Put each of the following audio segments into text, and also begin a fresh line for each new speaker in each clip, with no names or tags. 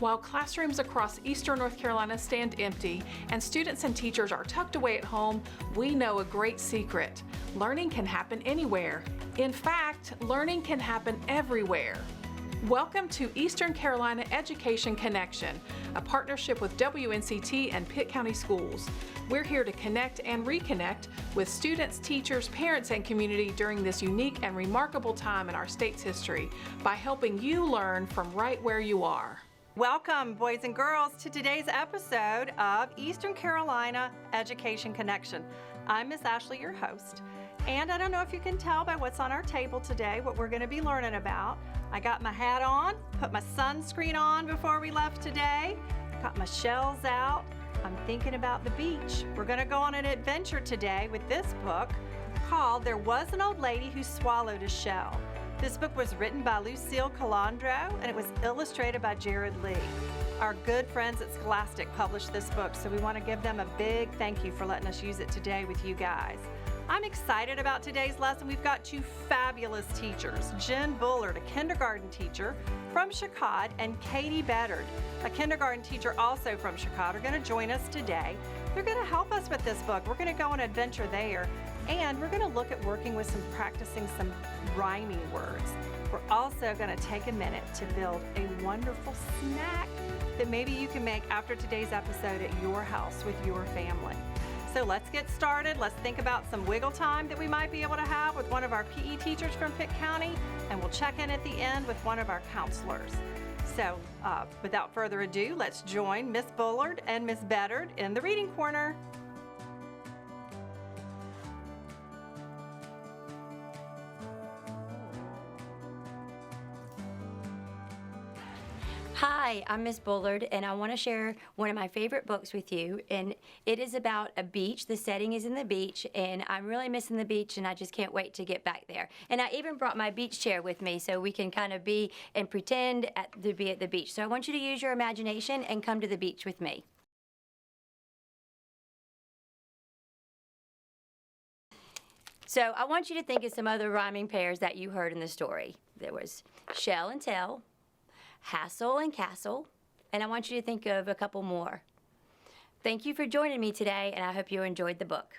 While classrooms across eastern North Carolina stand empty and students and teachers are tucked away at home, we know a great secret. Learning can happen anywhere. In fact, learning can happen everywhere. Welcome to Eastern Carolina Education Connection, a partnership with WNCT and Pitt County Schools. We're here to connect and reconnect with students, teachers, parents, and community during this unique and remarkable time in our state's history by helping you learn from right where you are.
Welcome, boys and girls, to today's episode of Eastern Carolina Education Connection. I'm Miss Ashley, your host, and I don't know if you can tell by what's on our table today what we're going to be learning about. I got my hat on, put my sunscreen on before we left today, got my shells out. I'm thinking about the beach. We're going to go on an adventure today with this book called There Was an Old Lady Who Swallowed a Shell. This book was written by Lucille Calandro and it was illustrated by Jared Lee. Our good friends at Scholastic published this book, so we want to give them a big thank you for letting us use it today with you guys. I'm excited about today's lesson. We've got two fabulous teachers, Jen Bullard, a kindergarten teacher from Chicago, and Katie Beddard, a kindergarten teacher also from Chicago, are going to join us today. They're going to help us with this book. We're going to go on an adventure there. And we're going to look at working with practicing some rhyming words. We're also going to take a minute to build a wonderful snack that maybe you can make after today's episode at your house with your family. So let's get started. Let's think about some wiggle time that we might be able to have with one of our PE teachers from Pitt County, and we'll check in at the end with one of our counselors. So without further ado, let's join Miss Bullard and Miss Beddard in the Reading Corner.
Hi, I'm Miss Bullard, and I want to share one of my favorite books with you, and it is about a beach. The setting is in the beach, and I'm really missing the beach, and I just can't wait to get back there. And I even brought my beach chair with me so we can kind of be and pretend to be at the beach. So I want you to use your imagination and come to the beach with me. So I want you to think of some other rhyming pairs that you heard in the story. There was shell and tell, hassle and castle, and I want you to think of a couple more. Thank you for joining me today, and I hope you enjoyed the book.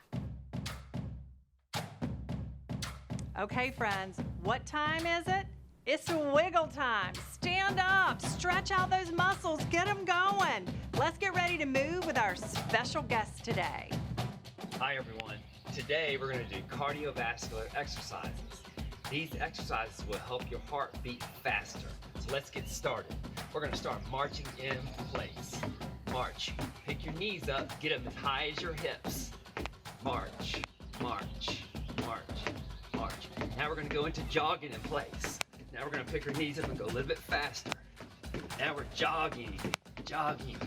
Okay, friends, what time is it? It's wiggle time. Stand up, stretch out those muscles, get them going. Let's get ready to move with our special guest today.
Hi, everyone. Today, we're going to do cardiovascular exercises. These exercises will help your heart beat faster. So let's get started. We're going to start marching in place. March. Pick your knees up, get them as high as your hips. March, march, march, march. Now we're going to go into jogging in place. Now we're going to pick our knees up and go a little bit faster. Now we're jogging, jogging.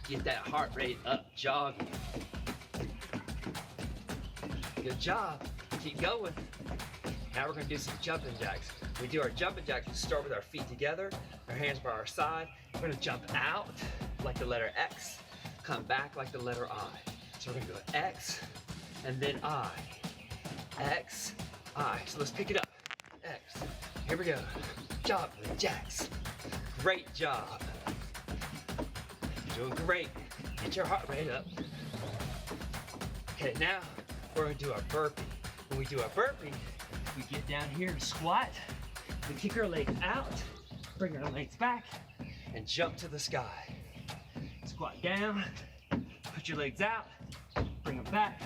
Get that heart rate up, jogging. Good job. Keep going. Now we're going to do some jumping jacks. We do our jumping jacks. We start with our feet together, our hands by our side. We're going to jump out like the letter X, come back like the letter I. So we're going to go X and then I. X, I. So let's pick it up. X. Here we go. Jumping jacks. Great job. You're doing great. Get your heart rate up. Okay, now we're going to do our burpee. When we do our burpee, we get down here and squat. We kick our legs out, bring our legs back, and jump to the sky. Squat down, put your legs out, bring them back,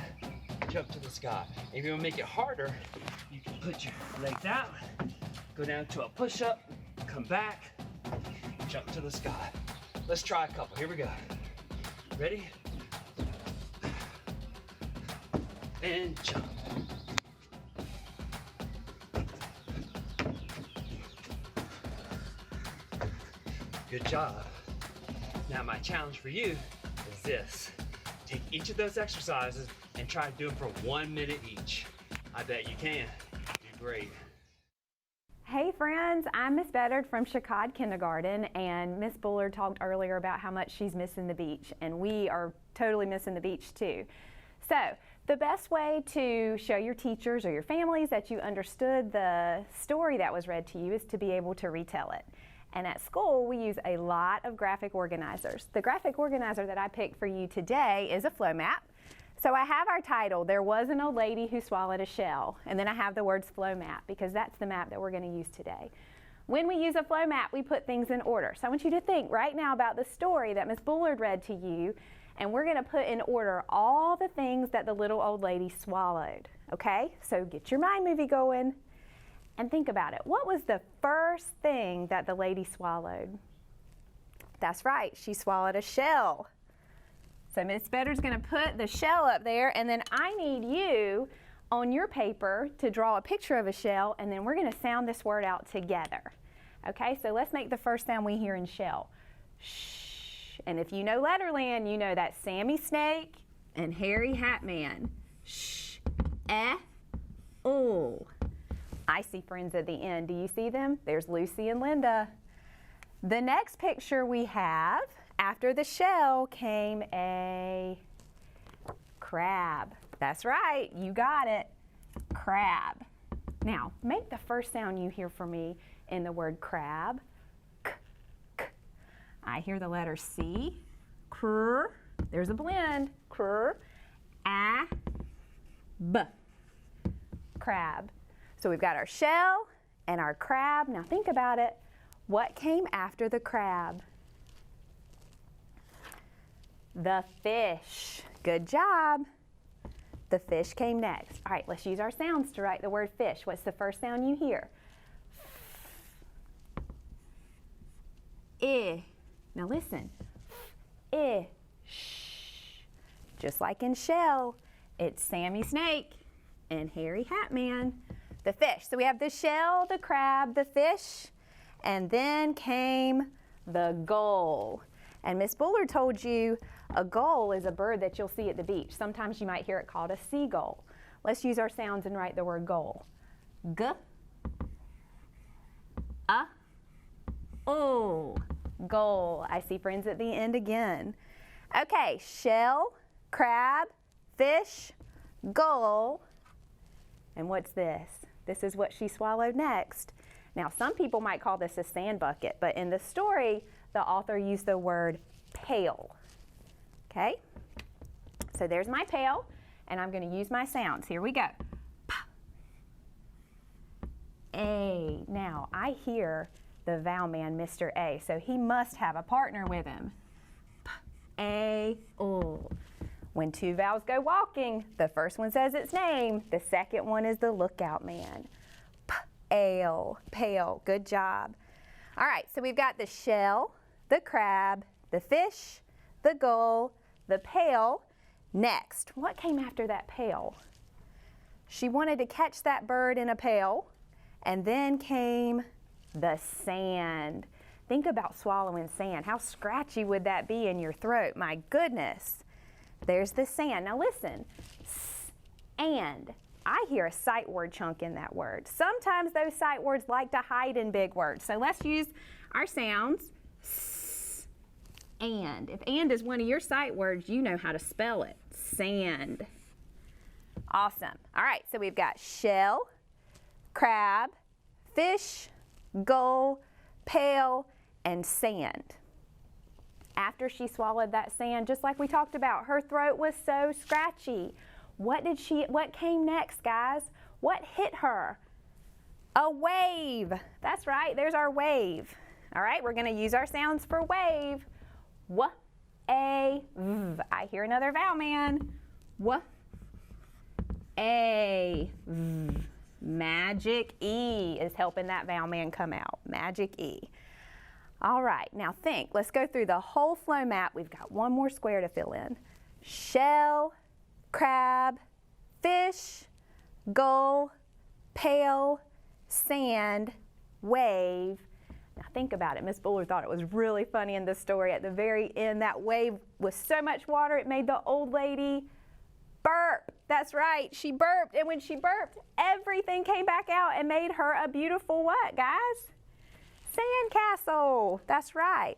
jump to the sky. If you want to make it harder, you can put your legs out, go down to a push-up, come back, jump to the sky. Let's try a couple. Here we go. Ready? And jump. Good job. Now my challenge for you is this. Take each of those exercises and try to do them for 1 minute each. I bet you can. Do great.
Hey friends, I'm Miss Beddard from Chicago Kindergarten, and Miss Bullard talked earlier about how much she's missing the beach, and we are totally missing the beach too. So the best way to show your teachers or your families that you understood the story that was read to you is to be able to retell it. And at school, we use a lot of graphic organizers. The graphic organizer that I picked for you today is a flow map. So I have our title, There Was an Old Lady Who Swallowed a Shell. And then I have the words flow map because that's the map that we're going to use today. When we use a flow map, we put things in order. So I want you to think right now about the story that Miss Bullard read to you, and we're going to put in order all the things that the little old lady swallowed. Okay? So get your mind movie going and think about it. What was the first thing that the lady swallowed? That's right, she swallowed a shell. So Miss Better's going to put the shell up there, and then I need you on your paper to draw a picture of a shell, and then we're going to sound this word out together. Okay, so let's make the first sound we hear in shell. Shh. And if you know Letterland, you know that's Sammy Snake and Harry Hatman. Shh. Oh. I see friends at the end. Do you see them? There's Lucy and Linda. The next picture we have, after the shell came a crab. That's right, you got it. Crab. Now, make the first sound you hear from me in the word crab. K, k. I hear the letter C. Cr. There's a blend. Cr. A. B. Crab. So we've got our shell and our crab. Now think about it. What came after the crab? The fish. Good job. The fish came next. All right, let's use our sounds to write the word fish. What's the first sound you hear? I. Now listen. I. Shh. Just like in shell, it's Sammy Snake and Harry Hatman. The fish. So we have the shell, the crab, the fish, and then came the gull. And Miss Bullard told you a gull is a bird that you'll see at the beach. Sometimes you might hear it called a seagull. Let's use our sounds and write the word gull. G. Oh. Gull. I see friends at the end again. Okay, shell, crab, fish, gull. And what's this? This is what she swallowed next. Now, some people might call this a sand bucket, but in the story, the author used the word pail. Okay? So there's my pail, and I'm going to use my sounds. Here we go. P. A. Now, I hear the vowel man, Mr. A, so he must have a partner with him. P. A. O. When two vowels go walking, the first one says its name. The second one is the lookout man. P-ale, pail, good job. All right, so we've got the shell, the crab, the fish, the gull, the pail. Next, what came after that pail? She wanted to catch that bird in a pail, and then came the sand. Think about swallowing sand. How scratchy would that be in your throat? My goodness. There's the sand. Now listen, and. I hear a sight word chunk in that word. Sometimes those sight words like to hide in big words. So let's use our sounds. And. If and is one of your sight words, you know how to spell it. Sand. Awesome. All right, so we've got shell, crab, fish, gull, pail, and sand. After she swallowed that sand, just like we talked about, her throat was so scratchy. What came next, guys? What hit her? A wave. That's right, there's our wave. All right, we're gonna use our sounds for wave. W, A, V. I hear another vowel man. W, A, V. Magic E is helping that vowel man come out. Magic E. All right, now think. Let's go through the whole flow map. We've got one more square to fill in. Shell, crab, fish, gull, pail, sand, wave. Now think about it. Miss Bullard thought it was really funny in the story. At the very end, that wave was so much water, it made the old lady burp. That's right, she burped. And when she burped, everything came back out and made her a beautiful what, guys? Sandcastle. That's right.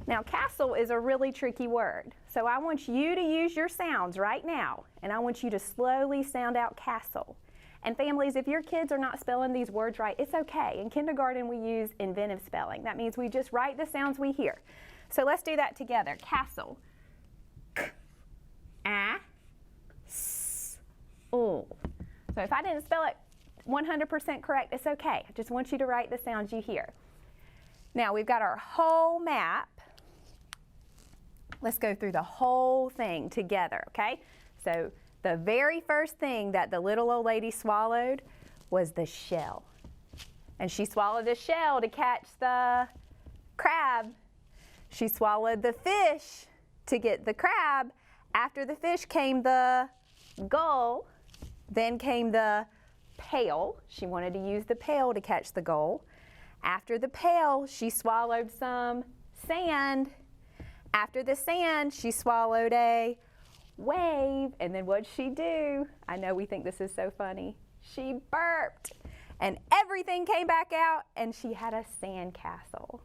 Now, castle is a really tricky word. So I want you to use your sounds right now, and I want you to slowly sound out castle. And families, if your kids are not spelling these words right, it's okay. In kindergarten, we use inventive spelling. That means we just write the sounds we hear. So let's do that together. Castle. K, a, s, o. So if I didn't spell it 100% correct, it's okay. I just want you to write the sounds you hear. Now we've got our whole map. Let's go through the whole thing together, okay? So the very first thing that the little old lady swallowed was the shell. And she swallowed the shell to catch the crab. She swallowed the fish to get the crab. After the fish came the gull. Then came the pail. She wanted to use the pail to catch the gull. After the pail, she swallowed some sand. After the sand, she swallowed a wave. And then what'd she do? I know we think this is so funny. She burped. And everything came back out, and she had a sand castle.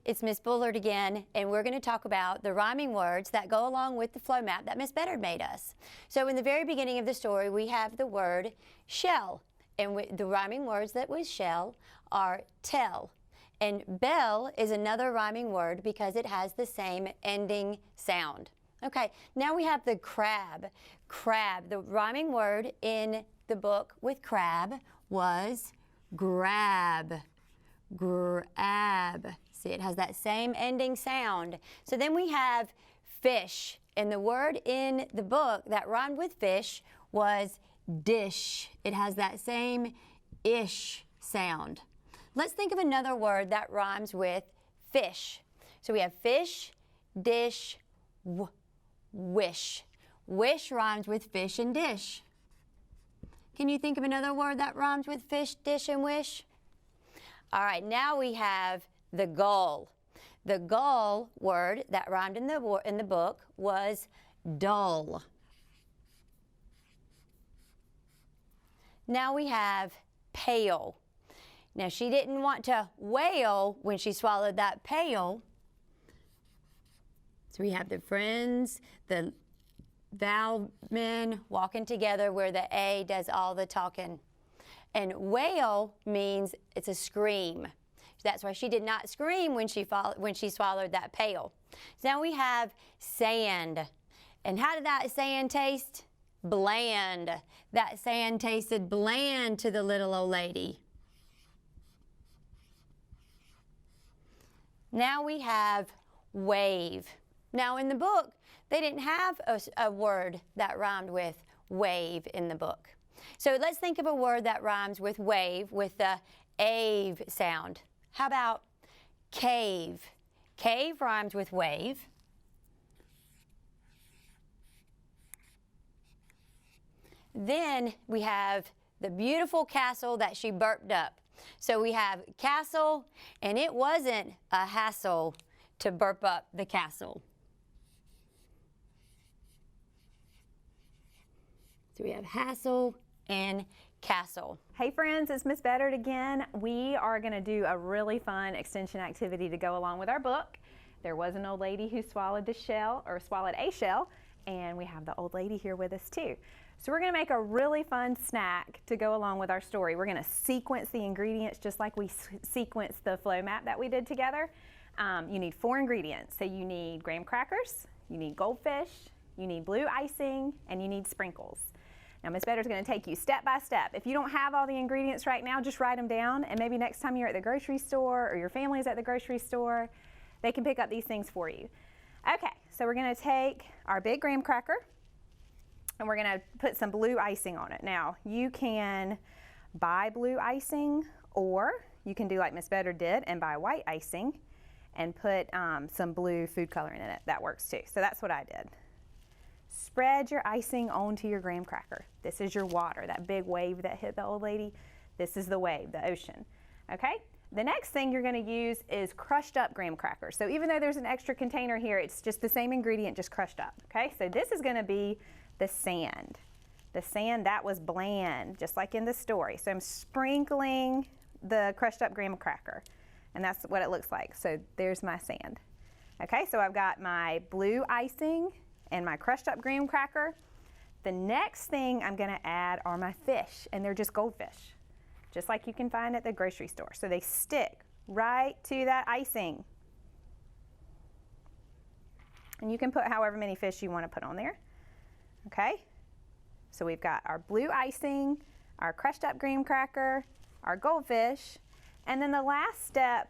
It's Miss Bullard again, and we're going to talk about the rhyming words that go along with the flow map that Miss Beddard made us. So in the very beginning of the story, we have the word shell, and the rhyming words that with shell are tell. And bell is another rhyming word because it has the same ending sound. Okay, now we have the crab. Crab, the rhyming word in the book with crab was grab. Grab. See, it has that same ending sound. So then we have fish, and the word in the book that rhymed with fish was dish. It has that same ish sound. Let's think of another word that rhymes with fish. So we have fish, dish, wish. Wish rhymes with fish and dish. Can you think of another word that rhymes with fish, dish, and wish? All right, now we have the gull. The gull word that rhymed in the book was dull. Now we have pail. Now she didn't want to wail when she swallowed that pail. So we have the friends, the vowel men walking together where the A does all the talking. And wail means it's a scream. That's why she did not scream when she swallowed that pail. So now we have sand. And how did that sand taste? Bland. That sand tasted bland to the little old lady. Now we have wave. Now in the book, they didn't have a word that rhymed with wave in the book. So let's think of a word that rhymes with wave with the ave sound. How about cave? Cave rhymes with wave. Then we have the beautiful castle that she burped up. So we have castle, and it wasn't a hassle to burp up the castle. So we have hassle and castle.
Hey friends, it's Miss Beddard again. We are going to do a really fun extension activity to go along with our book. There was an old lady who swallowed the shell, or swallowed a shell, and we have the old lady here with us too. So we're going to make a really fun snack to go along with our story. We're going to sequence the ingredients just like we sequenced the flow map that we did together. You need 4 ingredients. So you need graham crackers, you need goldfish, you need blue icing, and you need sprinkles. Now, Miss Beddard's going to take you step by step. If you don't have all the ingredients right now, just write them down, and maybe next time you're at the grocery store or your family's at the grocery store, they can pick up these things for you. Okay, so we're going to take our big graham cracker, and we're going to put some blue icing on it. Now, you can buy blue icing, or you can do like Miss Beddard did and buy white icing and put some blue food coloring in it. That works too. So that's what I did. Spread your icing onto your graham cracker. This is your water, that big wave that hit the old lady. This is the wave, the ocean. Okay? The next thing you're going to use is crushed up graham crackers. So even though there's an extra container here, it's just the same ingredient, just crushed up. Okay? So this is going to be the sand. The sand that was bland, just like in the story. So I'm sprinkling the crushed up graham cracker, and that's what it looks like. So there's my sand. Okay, so I've got my blue icing and my crushed up graham cracker. The next thing I'm gonna add are my fish, and they're just goldfish, just like you can find at the grocery store. So they stick right to that icing. And you can put however many fish you want to put on there. Okay? So we've got our blue icing, our crushed up graham cracker, our goldfish, and then the last step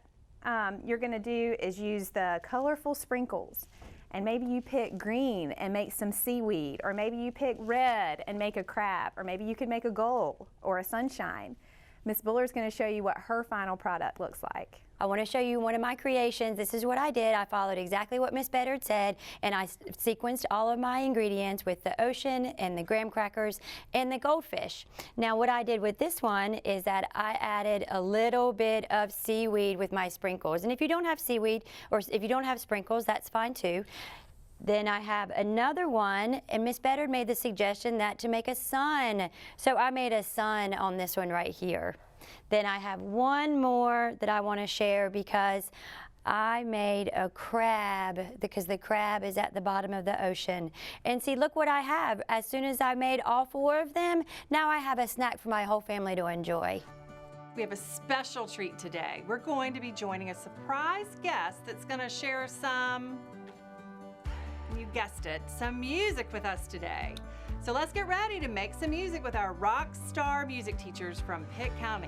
you're going to do is use the colorful sprinkles. And maybe you pick green and make some seaweed, or maybe you pick red and make a crab, or maybe you could make a gull or a sunshine. Miss Buller's going to show you what her final product looks like.
I want to show you one of my creations. This is what I did. I followed exactly what Miss Bedard said, and I sequenced all of my ingredients with the ocean and the graham crackers and the goldfish. Now what I did with this one is that I added a little bit of seaweed with my sprinkles. And if you don't have seaweed, or if you don't have sprinkles, that's fine too. Then I have another one, and Miss Bedard made the suggestion that to make a sun. So I made a sun on this one right here. Then I have one more that I want to share because I made a crab, because the crab is at the bottom of the ocean. And see, look what I have. As soon as I made all 4 of them, now I have a snack for my whole family to enjoy.
We have a special treat today. We're going to be joining a surprise guest that's going to share some, you guessed it, some music with us today. So let's get ready to make some music with our rock star music teachers from Pitt County.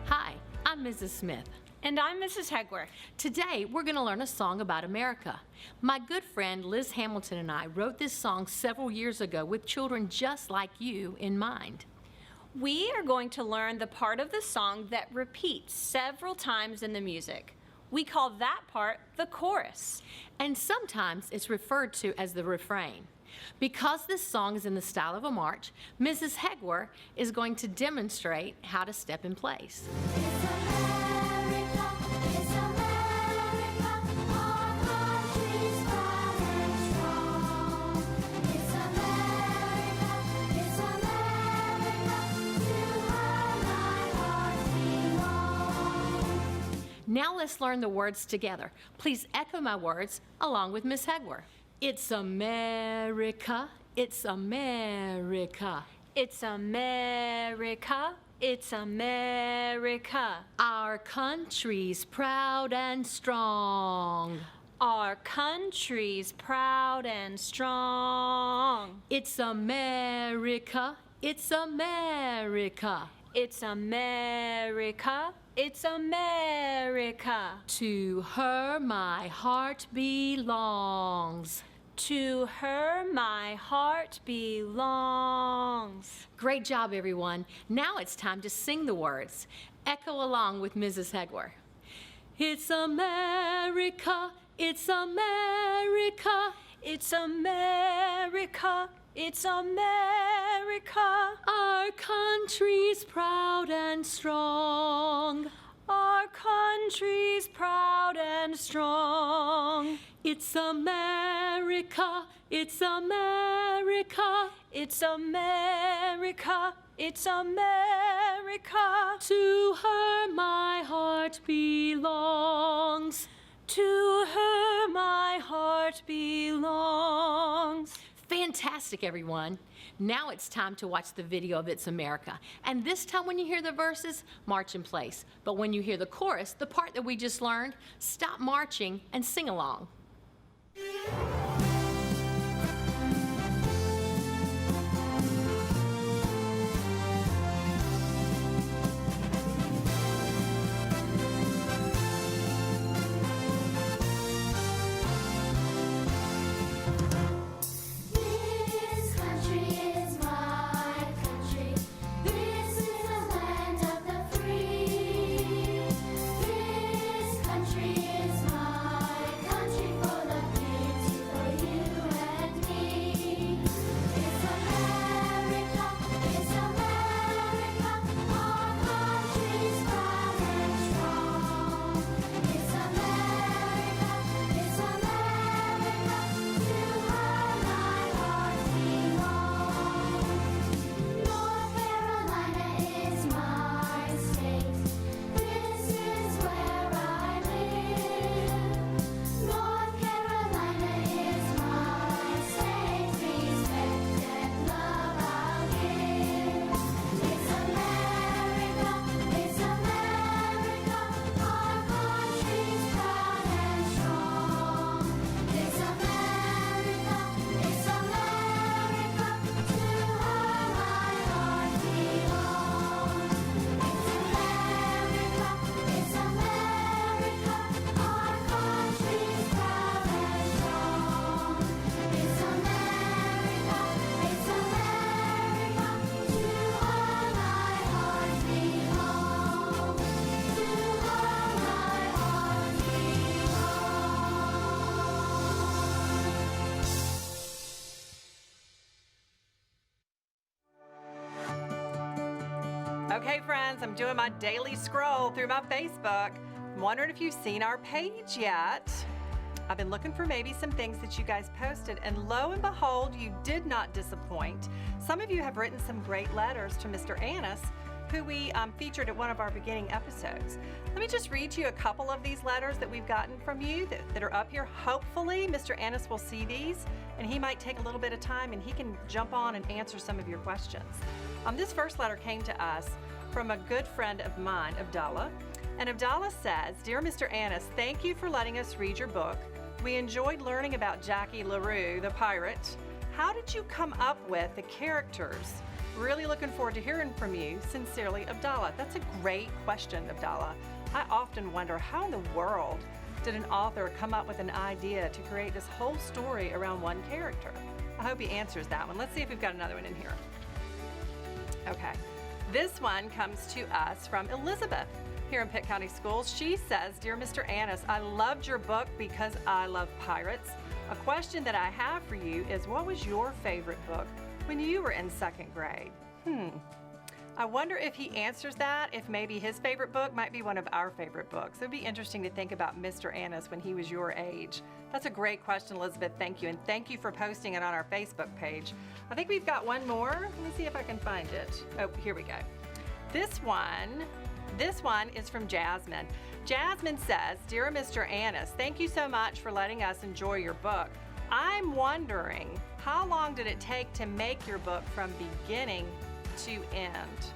Hi, I'm Mrs. Smith.
And I'm Mrs. Hegwer.
Today, we're going to learn a song about America. My good friend Liz Hamilton and I wrote this song several years ago with children just like you in mind.
We are going to learn the part of the song that repeats several times in the music. We call that part the chorus.
And sometimes it's referred to as the refrain. Because this song is in the style of a march, Mrs. Hegwer is going to demonstrate how to step in place. Now let's learn the words together. Please echo my words along with Miss Hegwer. It's America, it's America.
It's America, it's America.
Our country's proud and strong.
Our country's proud and strong.
It's America, it's America.
It's America, it's America.
To her my heart belongs.
To her my heart belongs.
Great job, everyone. Now it's time to sing the words. Echo along with Mrs. Hegwer. It's America, it's America.
It's America, it's America.
Our country's proud and strong.
Our country's proud and strong.
It's America, it's America.
It's America, it's America.
To her my heart belongs.
To her my heart belongs.
Fantastic, everyone. Now it's time to watch the video of It's America. And this time when you hear the verses, march in place. But when you hear the chorus, the part that we just learned, stop marching and sing along.
Country is my country full of beauty.
Hey friends, I'm doing my daily scroll through my Facebook. I'm wondering if you've seen our page yet. I've been looking for maybe some things that you guys posted, and lo and behold, you did not disappoint. Some of you have written some great letters to Mr. Annis, who we featured at one of our beginning episodes. Let me just read to you a couple of these letters that we've gotten from you that are up here. Hopefully, Mr. Annis will see these, and he might take a little bit of time and he can jump on and answer some of your questions. This first letter came to us from a good friend of mine, Abdallah. And Abdallah says, "Dear Mr. Annis, thank you for letting us read your book. We enjoyed learning about Jackie LaRue, the pirate. How did you come up with the characters? Really looking forward to hearing from you. Sincerely, Abdallah." That's a great question, Abdallah. I often wonder, how in the world did an author come up with an idea to create this whole story around one character? I hope he answers that one. Let's see if we've got another one in here. Okay, this one comes to us from Elizabeth here in Pitt County Schools. She says, "Dear Mr. Annis, I loved your book because I love pirates. A question that I have for you is, what was your favorite book when you were in second grade?" I wonder if he answers that, if maybe his favorite book might be one of our favorite books. It would be interesting to think about Mr. Annis when he was your age. That's a great question, Elizabeth. Thank you. And thank you for posting it on our Facebook page. I think we've got one more. Let me see if I can find it. Oh, here we go. This one is from Jasmine. Jasmine says, "Dear Mr. Annis, thank you so much for letting us enjoy your book. I'm wondering, how long did it take to make your book from beginning to end?"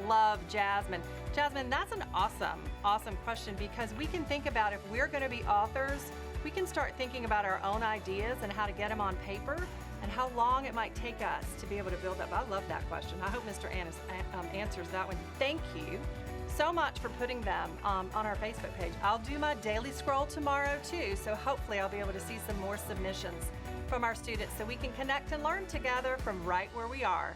Love, Jasmine. Jasmine, that's an awesome question, because we can think about, if we're going to be authors, we can start thinking about our own ideas and how to get them on paper and how long it might take us to be able to build up. I love that question. I hope Mr. Annis answers that one. Thank you so much for putting them on our Facebook page. I'll do my daily scroll tomorrow too, so hopefully I'll be able to see some more submissions from our students so we can connect and learn together from right where we are.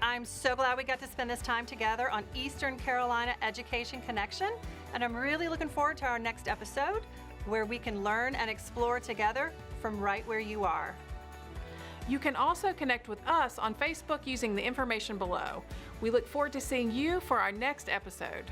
I'm so glad we got to spend this time together on Eastern Carolina Education Connection, and I'm really looking forward to our next episode where we can learn and explore together from right where you are.
You can also connect with us on Facebook using the information below. We look forward to seeing you for our next episode.